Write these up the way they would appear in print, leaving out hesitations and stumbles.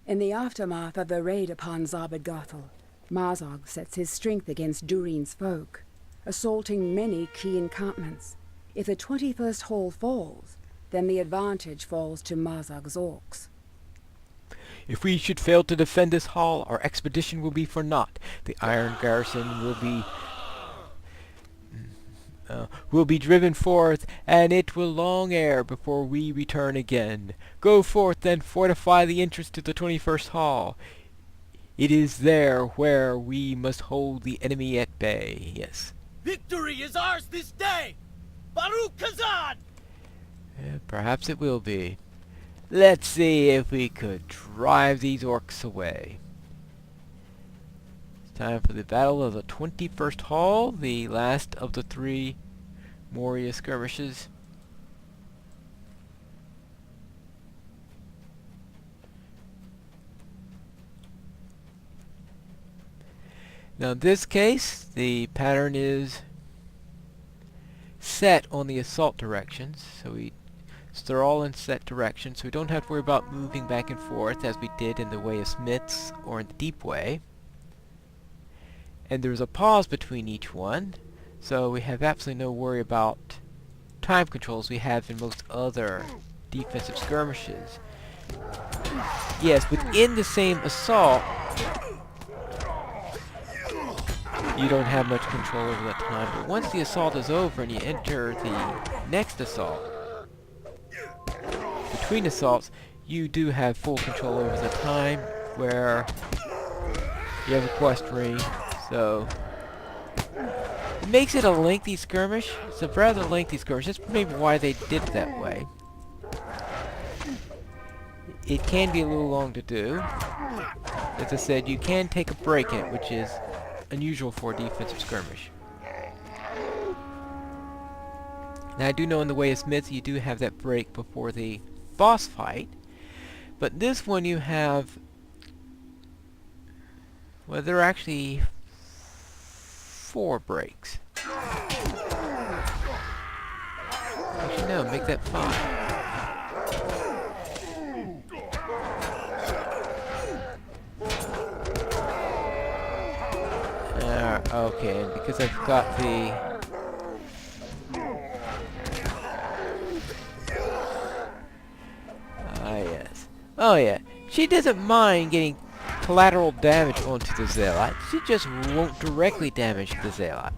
In the aftermath of the raid upon Zabad-Gothel, Mazog sets his strength against Durin's folk, assaulting many key encampments. If the 21st Hall falls, then the advantage falls to Mazog's orcs. If we should fail to defend this hall, our expedition will be for naught. The iron garrison will be driven forth, and it will long ere before we return again. Go forth, then, fortify the entrance to the 21st Hall. It is there where we must hold the enemy at bay. Yes. Victory is ours this day! Baruch Kazan! Perhaps it will be. Let's see if we could drive these orcs away. It's time for the Battle of the 21st Hall, the last of the 3 Moria skirmishes. Now in this case, the pattern is set on the assault directions, so they're all in set directions, so we don't have to worry about moving back and forth as we did in the Way of Smiths or in the Deep Way. And there's a pause between each one, so we have absolutely no worry about time controls we have in most other defensive skirmishes. Yes, within the same assault, you don't have much control over the time, but once the assault is over and you enter the next assault, between assaults, you do have full control over the time, where you have a quest ring, so it makes it a lengthy skirmish. It's a rather lengthy skirmish. That's maybe why they did it that way. It can be a little long to do. As I said, you can take a break in it, which is unusual for a defensive skirmish. Now I do know in the Way of Smiths you do have that break before the boss fight, but this one you have, well, there are actually 4 breaks. Actually no, make that 5. Okay, and because I've got the yes. Oh yeah, she doesn't mind getting collateral damage onto the Zealot. She just won't directly damage the Zealot.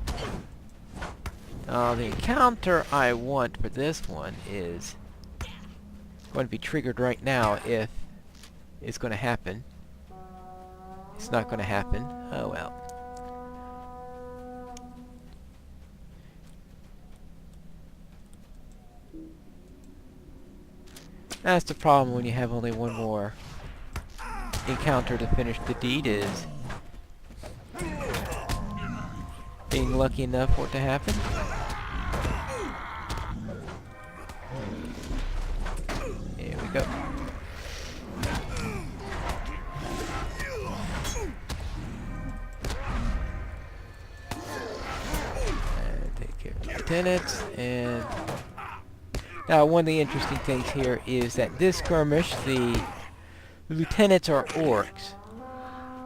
The encounter I want for this one is going to be triggered right now if it's going to happen. It's not going to happen. Oh well. That's the problem when you have only one more encounter to finish the deed, is being lucky enough for it to happen. Here we go. And take care of the lieutenants, and now, one of the interesting things here is that this skirmish, the lieutenants are orcs,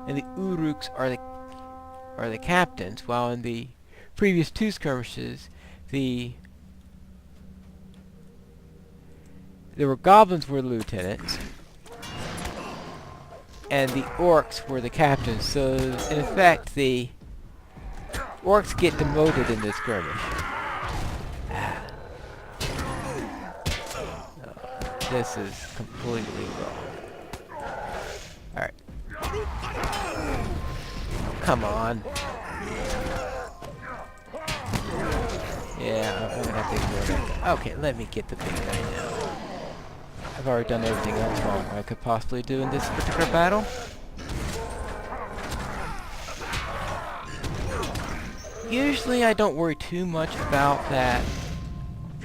and the uruks are the captains, while in the previous 2 skirmishes, there were goblins were the lieutenants, and the orcs were the captains. So, in effect, the orcs get demoted in this skirmish. This is completely wrong. Alright. Come on. Yeah, I'm gonna have to ignore that. Okay, let me get the big guy now. I've already done everything else wrong I could possibly do in this particular battle. Usually I don't worry too much about that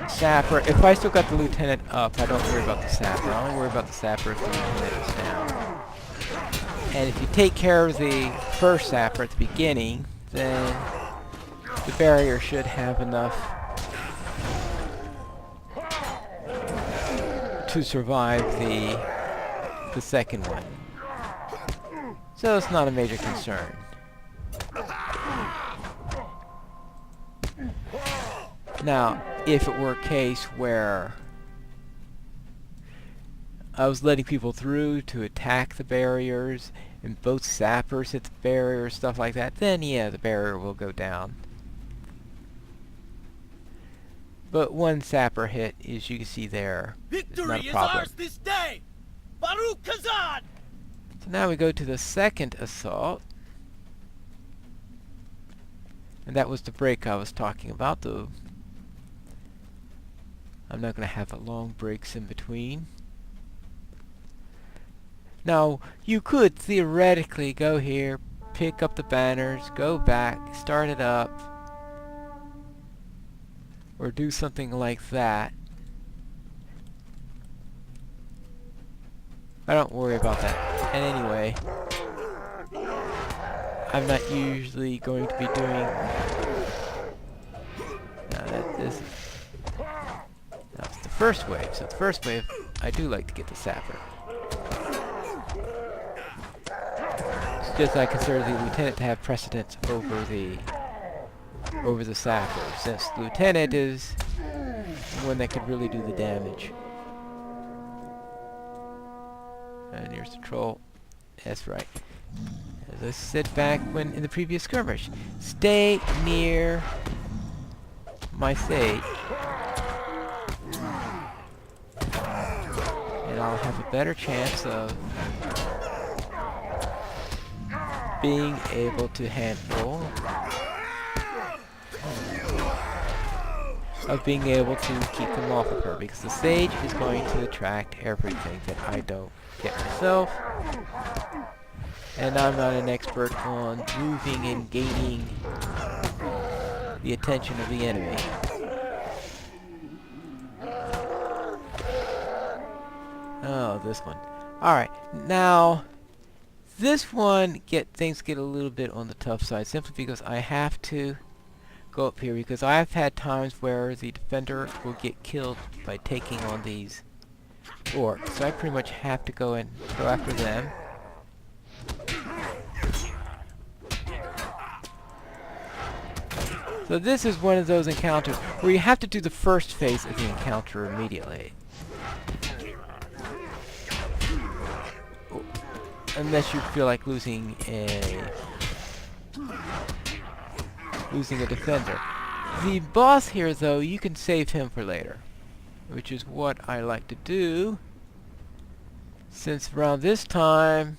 sapper. If I still got the lieutenant up, I don't worry about the sapper. I only worry about the sapper if the lieutenant is down. And if you take care of the first sapper at the beginning, then the barrier should have enough to survive the second one. So it's not a major concern. Now, if it were a case where I was letting people through to attack the barriers, and both sappers hit the barrier, stuff like that, then yeah, the barrier will go down. But one sapper hit, as you can see there, is not Victory a is problem. ours this day! Baruch Kazan! So now we go to the second assault. And that was the break I was talking about, though I'm not going to have a long breaks in between. Now, you could theoretically go here, pick up the banners, go back, start it up, or do something like that. I don't worry about that. And anyway, I'm not usually going to be doing... That's the first wave. So the first wave, I do like to get the sapper. It's just I consider the lieutenant to have precedence over the sapper, since the lieutenant is the one that could really do the damage. And here's the troll. That's right. As I said back when in the previous skirmish, stay near my stage, and I'll have a better chance of being able to handle, of being able to keep them off of her, because the sage is going to attract everything that I don't get myself, and I'm not an expert on moving and gaining the attention of the enemy. Oh, this one. Alright, now this one things get a little bit on the tough side, simply because I have to go up here, because I've had times where the defender will get killed by taking on these orcs, so I pretty much have to go after them. So this is one of those encounters where you have to do the first phase of the encounter immediately. Unless you feel like losing a defender. The boss here, though, you can save him for later, which is what I like to do, since around this time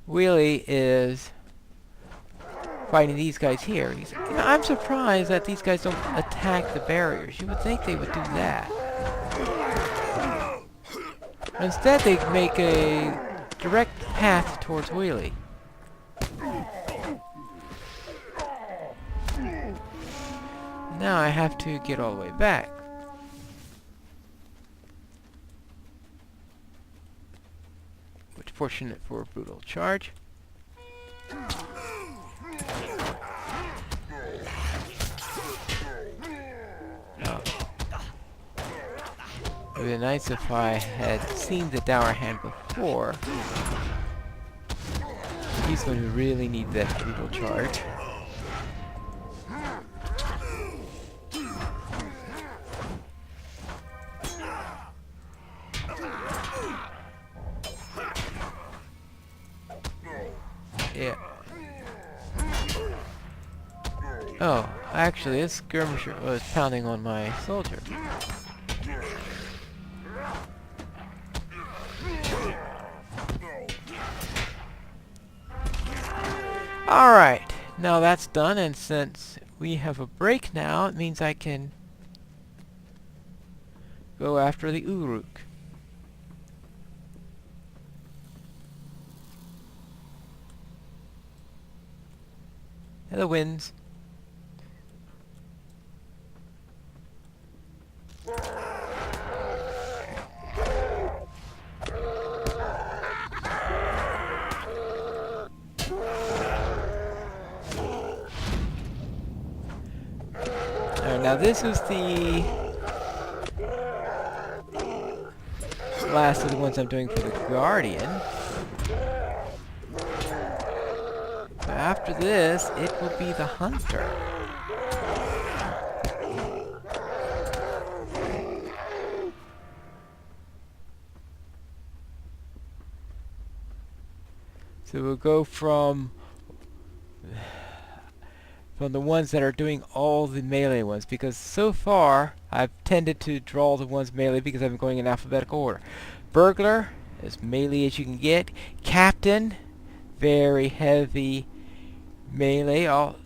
Wheelie is fighting these guys here. I'm surprised that these guys don't attack the barriers. You would think they would do that. Instead, they make a direct path towards Wheelie. Now I have to get all the way back. Which, fortunate for a brutal charge. It would be nice if I had seen the dour hand before. He's the one who really needs that brutal charge. Yeah. Oh, actually, this skirmisher was pounding on my soldier. Alright, now that's done, and since we have a break now, it means I can go after the Uruk. Hello, winds. Now this is the last of the ones I'm doing for the Guardian. after this, it will be the hunter. So we'll go from the ones that are doing all the melee ones, because so far I've tended to draw the ones melee because I'm going in alphabetical order. Burglar, as melee as you can get. Captain, very heavy melee, all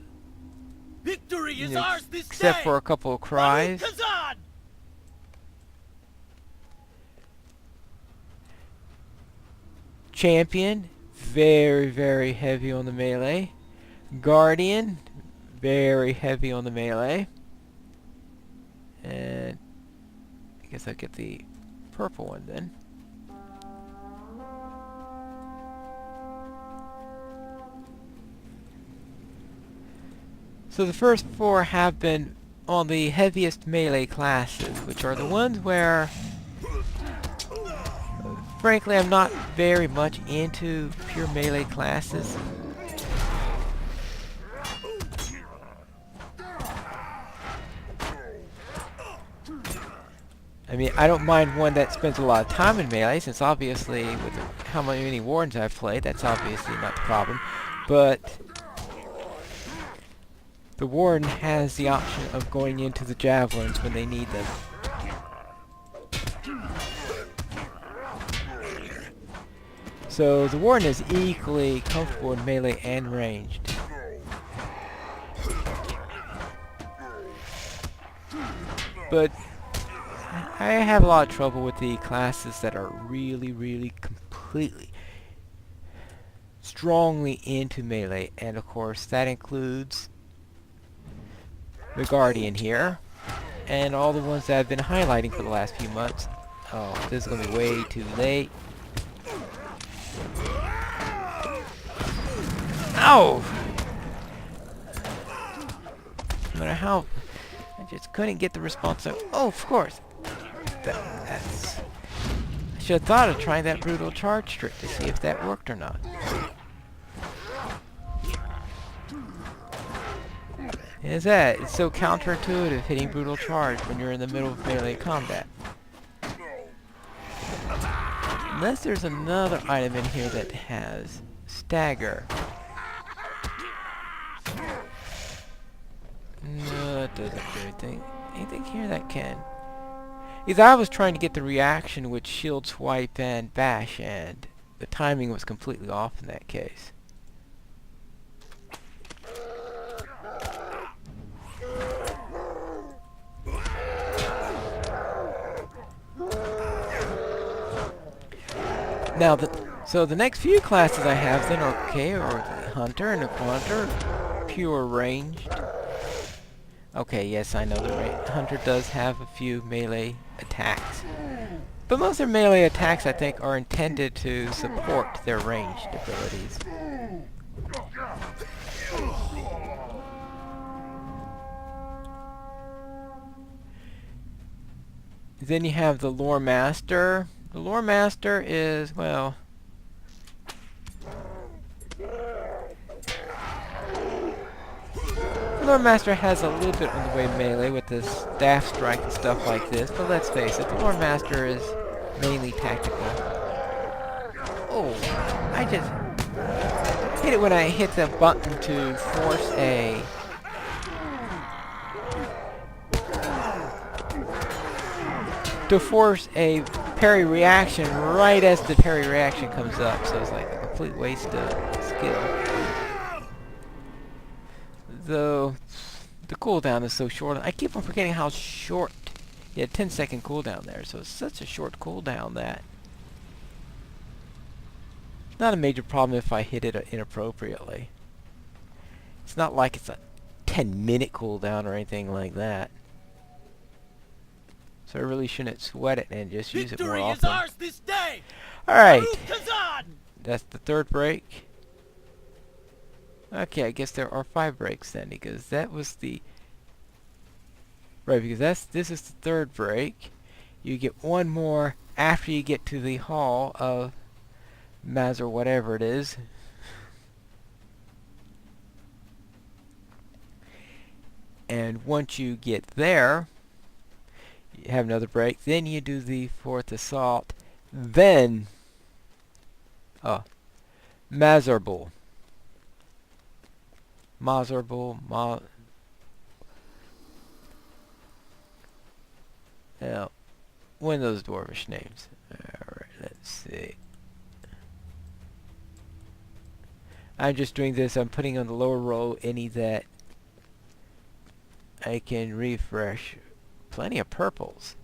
Victory is ours this except day. for a couple of cries. Baruch Kazan! Champion, very, very heavy on the melee. Guardian, very heavy on the melee. And I guess I'll get the purple one then. So the first four have been on the heaviest melee classes, which are the ones where, frankly, I'm not very much into pure melee classes. I mean, I don't mind one that spends a lot of time in melee, since obviously, with how many wardens I've played, that's obviously not the problem. But the warden has the option of going into the javelins when they need them. So the warden is equally comfortable in melee and ranged. But I have a lot of trouble with the classes that are really, really completely strongly into melee, and of course that includes the Guardian here, and all the ones that I've been highlighting for the last few months. Oh, this is going to be way too late. Ow! No matter how, I just couldn't get the response. Oh, of course. That's. I should have thought of trying that brutal charge trick to see if that worked or not. Is that? It's so counterintuitive hitting brutal charge when you're in the middle of melee combat. Unless there's another item in here that has stagger. No, that doesn't do anything. Anything here that can. Because I was trying to get the reaction with shield swipe and bash, and the timing was completely off in that case. Now, so the next few classes I have then are okay, or the hunter and the quanter, pure ranged. Okay, yes, I know the hunter does have a few melee attacks, but most of their melee attacks, I think, are intended to support their ranged abilities. Then you have the Lore Master. The Lore Master is, well, the Lore Master has a little bit on the way melee with the staff strike and stuff like this, but let's face it, the Lore Master is mainly tactical. Oh, I just hit it when I hit the button to force a parry reaction right as the parry reaction comes up, so it's like a complete waste of skill. Though the cooldown is so short, I keep on forgetting how short. Yeah, 10-second cooldown there, so it's such a short cooldown that not a major problem if I hit it inappropriately. It's not like it's a 10-minute cooldown or anything like that. So I really shouldn't sweat it and just use it more often. Victory is ours this day. Alright, Baruch Kazan! that's the third break. Okay, I guess there are 5 breaks then, because that was the... Right, because this is the third break. You get one more after you get to the Hall of Maz or whatever it is. And once you get there, you have another break. Then you do the 4th assault. Then, Mazarbul. Now, one of those dwarvish names. Alright, let's see. I'm just doing this. I'm putting on the lower row any that I can refresh. Plenty of purples.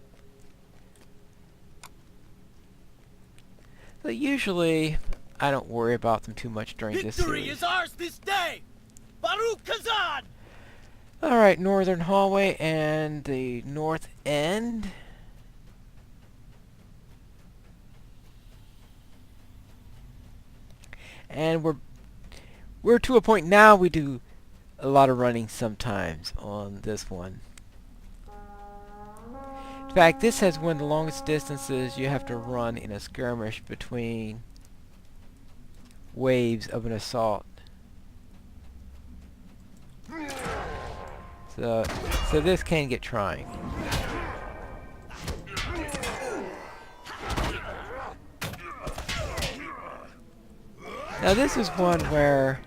But usually, I don't worry about them too much during this series. Victory is ours this day! Baruch Kazan! Alright, Northern Hallway and the North End. And we're to a point now we do a lot of running sometimes on this one. In fact, this has one of the longest distances you have to run in a skirmish between waves of an assault. So this can get trying. Now this is one where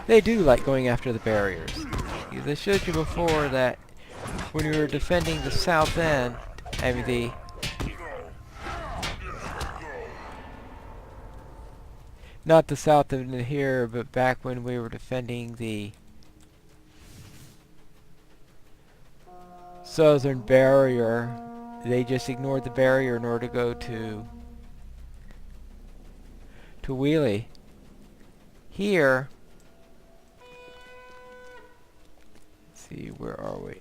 they do like going after the barriers. They showed you before that when we were defending the south end, I mean not the south end here, but back when we were defending the southern barrier, they just ignored the barrier in order to go to Wheelie. Here, let's see, where are we?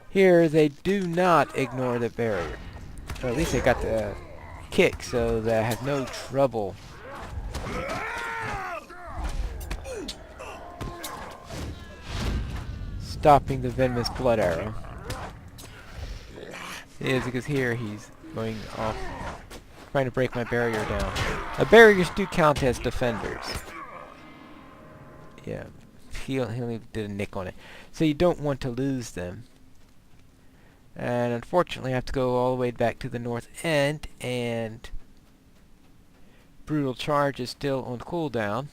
Here, they do not ignore the barrier. Or at least they got the kick, so they have no trouble stopping the venomous blood arrow. It is because here he's going off trying to break my barrier down. Barriers do count as defenders. Yeah, he only did a nick on it. So you don't want to lose them. And unfortunately I have to go all the way back to the north end, and Brutal Charge is still on cooldown.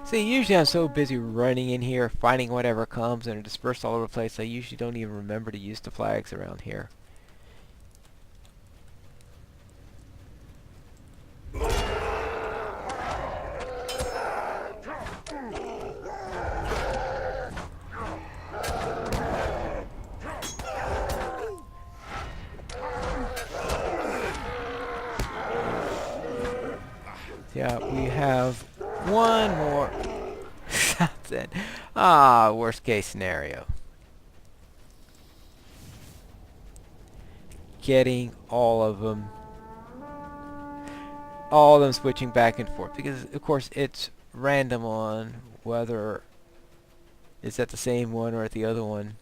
See, usually I'm so busy running in here, fighting whatever comes, and are dispersed all over the place, I usually don't even remember to use the flags around here. Yeah, we have one more. Something. Worst case scenario. Getting all of them switching back and forth, because of course it's random on whether it's at the same one or at the other one.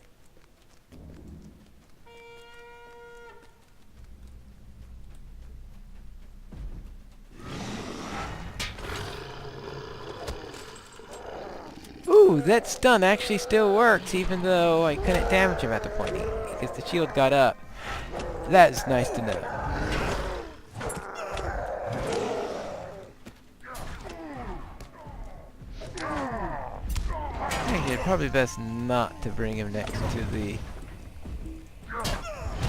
Ooh, that stun actually still works, even though I couldn't damage him after pointing, because the shield got up. That is nice to know. Actually, it's probably best not to bring him next to the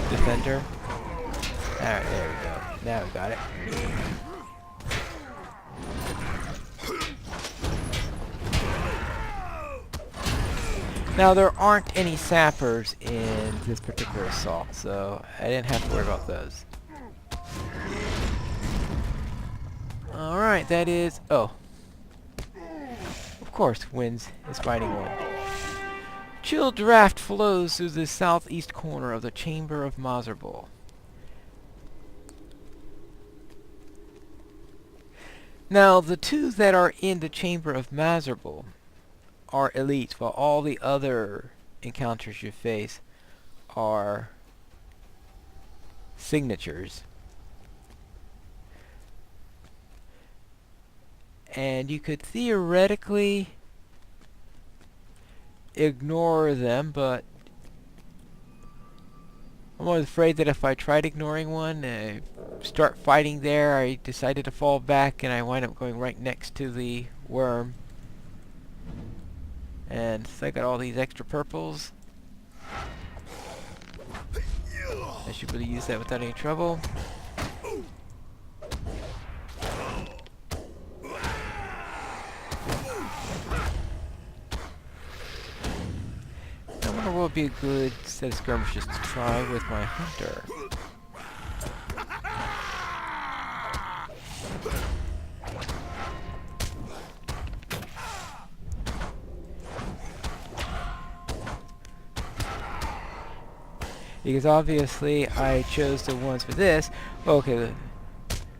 defender. Alright, there we go. Now we got it. Now there aren't any sappers in this particular assault, so I didn't have to worry about those. Alright, that is... oh. Of course, Winds is fighting one. Chill draft flows through the southeast corner of the Chamber of Mazarbul. Now, the two that are in the Chamber of Mazarbul are elites, while all the other encounters you face are signatures. And you could theoretically ignore them, but I'm always afraid that if I tried ignoring one, start fighting there, I decided to fall back and I wind up going right next to the worm. And so I got all these extra purples. I should be able to use that without any trouble. I wonder what would be a good set of skirmishes to try with my hunter. Because obviously I chose the ones for this. Okay, the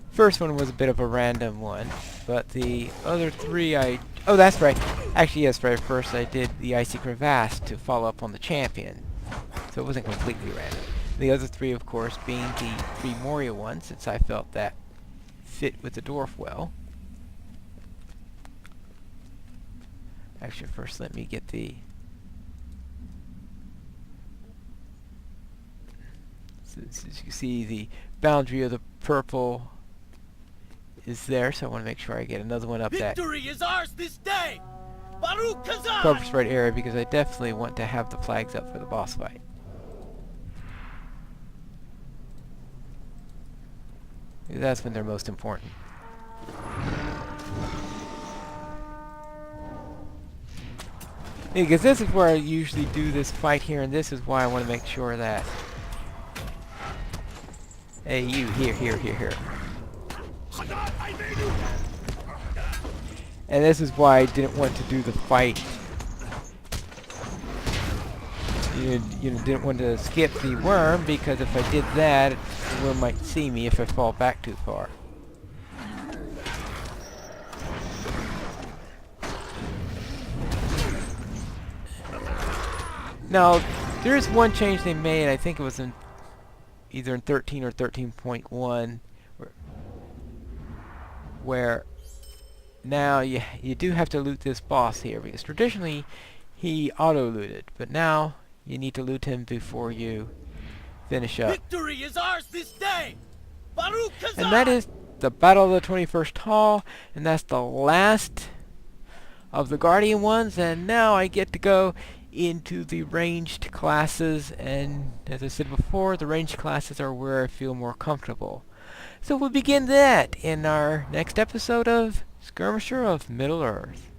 first one was a bit of a random one, but the other three oh, that's right. Actually, yes, right. First I did the Icy Crevasse to follow up on the champion, so it wasn't completely random. The other three, of course, being the three Moria ones, since I felt that fit with the dwarf well. Actually, first let me get the... So, as you can see, the boundary of the purple is there, so I want to make sure I get another one up that Victory is ours this day! Baruch Kazan! purpose right area, because I definitely want to have the flags up for the boss fight. That's when they're most important. Because this is where I usually do this fight here, and this is why I want to make sure that... Hey, you, here. And this is why I didn't want to do the fight. You didn't want to skip the worm, because if I did that, the worm might see me if I fall back too far. Now, there is one change they made, I think it was in either in 13 or 13.1, where now you do have to loot this boss here, because traditionally he auto-looted, but now you need to loot him before you finish up. Victory is ours this day! Baruch Kazan! And that is the Battle of the 21st Hall, and that's the last of the Guardian ones, and now I get to go into the ranged classes, and as I said before, the ranged classes are where I feel more comfortable. So we'll begin that in our next episode of Skirmisher of Middle-earth.